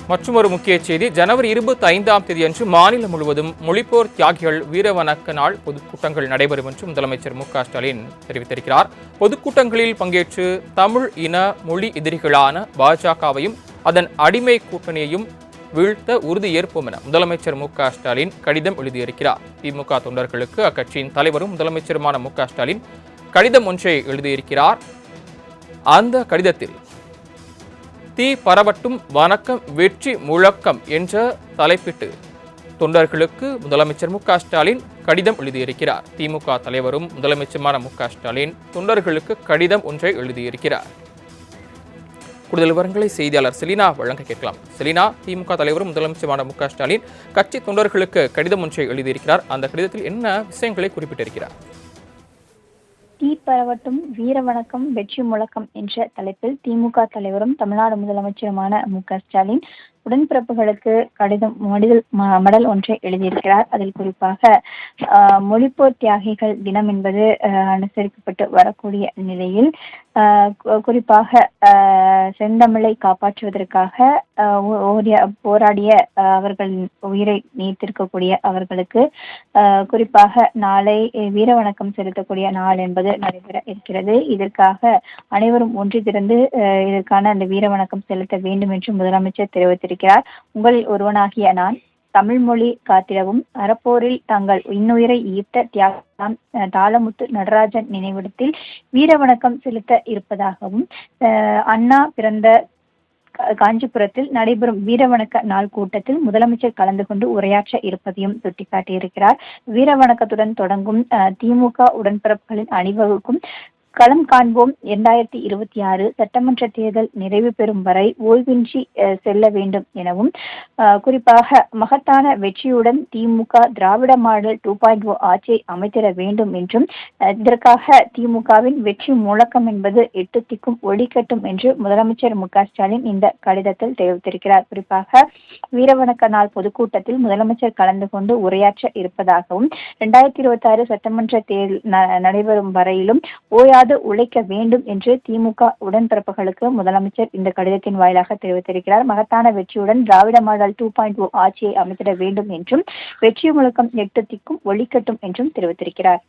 மற்றொரு முக்கிய செய்தி, ஜனவரி 25ஆம் தேதியன்று மாநிலம் முழுவதும் மொழிப்போர் தியாகிகள் வீரவணக்க நாள் பொதுக்கூட்டங்கள் நடைபெறும் என்று முதலமைச்சர் மு.க.ஸ்டாலின் தெரிவித்திருக்கிறார். பொதுக்கூட்டங்களில் பங்கேற்று தமிழ் இன மொழி எதிரிகளான பாஜகவையும் அதன் அடிமை கூட்டணியையும் வீழ்த்த உறுதியேற்போம் என முதலமைச்சர் மு.க.ஸ்டாலின் கடிதம் எழுதியிருக்கிறார். திமுக தொண்டர்களுக்கு அக்கட்சியின் தலைவரும் முதலமைச்சருமான மு.க.ஸ்டாலின் கடிதம் ஒன்றை எழுதியிருக்கிறார். அந்த கடிதத்தில் தீ பரவட்டும் வணக்கம் வெற்றி முழக்கம் என்ற தலைப்பிட்டு தொண்டர்களுக்கு முதலமைச்சர் மு.க.ஸ்டாலின் கடிதம் எழுதியிருக்கிறார். திமுக தலைவரும் முதலமைச்சருமான மு.க.ஸ்டாலின் தொண்டர்களுக்கு கடிதம் ஒன்றை எழுதியிருக்கிறார். கூடுதல் விவரங்களை செய்தியாளர் செலினா வழங்க கேட்கலாம். செலினா, திமுக தலைவரும் முதலமைச்சருமான மு.க.ஸ்டாலின் கட்சி தொண்டர்களுக்கு கடிதம் ஒன்றை எழுதியிருக்கிறார். அந்த கடிதத்தில் என்ன விஷயங்களை குறிப்பிட்டிருக்கிறார்? தீ பரவட்டும் வீர வணக்கம் வெற்றி முழக்கம் என்ற தலைப்பில் திமுக தலைவரும் தமிழ்நாடு முதலமைச்சருமான மு.க.ஸ்டாலின் உடன்பிறப்புகளுக்கு மடல் ஒன்றை எழுதியிருக்கிறார். அதில் குறிப்பாக மொழிப்போர் தியாகிகள் தினம் என்பது அனுசரிக்கப்பட்டு வரக்கூடிய நிலையில் குறிப்பாக செந்தமிழை காப்பாற்றுவதற்காக போராடிய அவர்களின் உயிரை நீத்திருக்கக்கூடிய அவர்களுக்கு குறிப்பாக நாளை வீர வணக்கம் செலுத்தக்கூடிய நாள் என்பது நடைபெற இருக்கிறது. இதற்காக அனைவரும் ஒன்று திரண்டு இதற்கான அந்த வீர வணக்கம் செலுத்த வேண்டும் என்று முதலமைச்சர் தெரிவித்திருக்கிறார். உங்களில் ஒருவனாகிய நான் தமிழ் மொழி காத்திடவும் அறப்போரில் தங்கள் இன்னுயிரை ஈர்த்த தியாகம் தாளமுத்து நடராஜன் நினைவிடத்தில் வீர வணக்கம் செலுத்த இருப்பதாகவும் அண்ணா பிறந்த காஞ்சிபுரத்தில் நடைபெறும் வீரவணக்க நாள் கூட்டத்தில் முதலமைச்சர் கலந்து கொண்டு உரையாற்ற இருப்பதையும் சுட்டிக்காட்டியிருக்கிறார். வீரவணக்கத்துடன் தொடங்கும் திமுக உடன்பிறப்புகளின் அணிவகுக்கும் களம் காண்போம் 2026 சட்டமன்ற தேர்தல் நிறைவு பெறும் வரை ஓய்வின்றி செல்ல வேண்டும் எனவும் குறிப்பாக மகத்தான வெற்றியுடன் திமுக திராவிட மாடல் 2.0 ஆட்சியை அமைத்திட வேண்டும் என்றும் இதற்காக திமுகவின் வெற்றி முழக்கம் என்பது 8 திக்கும் ஒளிக்கட்டும் என்று முதலமைச்சர் மு.க.ஸ்டாலின் இந்த கடிதத்தில் தெரிவித்திருக்கிறார். குறிப்பாக வீரவணக்க நாள் பொதுக்கூட்டத்தில் முதலமைச்சர் கலந்து கொண்டு உரையாற்ற இருப்பதாகவும் 2026 சட்டமன்ற தேர்தல் நடைபெறும் வரையிலும் ஓயாது உழைக்க வேண்டும் என்று திமுக உடன்பிறப்புகளுக்கு முதலமைச்சர் இந்த கடிதத்தின் வாயிலாக தெரிவித்திருக்கிறார். மகத்தான வெற்றியுடன் திராவிட மாடல் 2.0 ஆட்சியை அமைத்திட வேண்டும் என்றும் வெற்றி முழக்கம் 8 திக்கும் ஒளிக்கட்டும் என்றும் தெரிவித்திருக்கிறார்.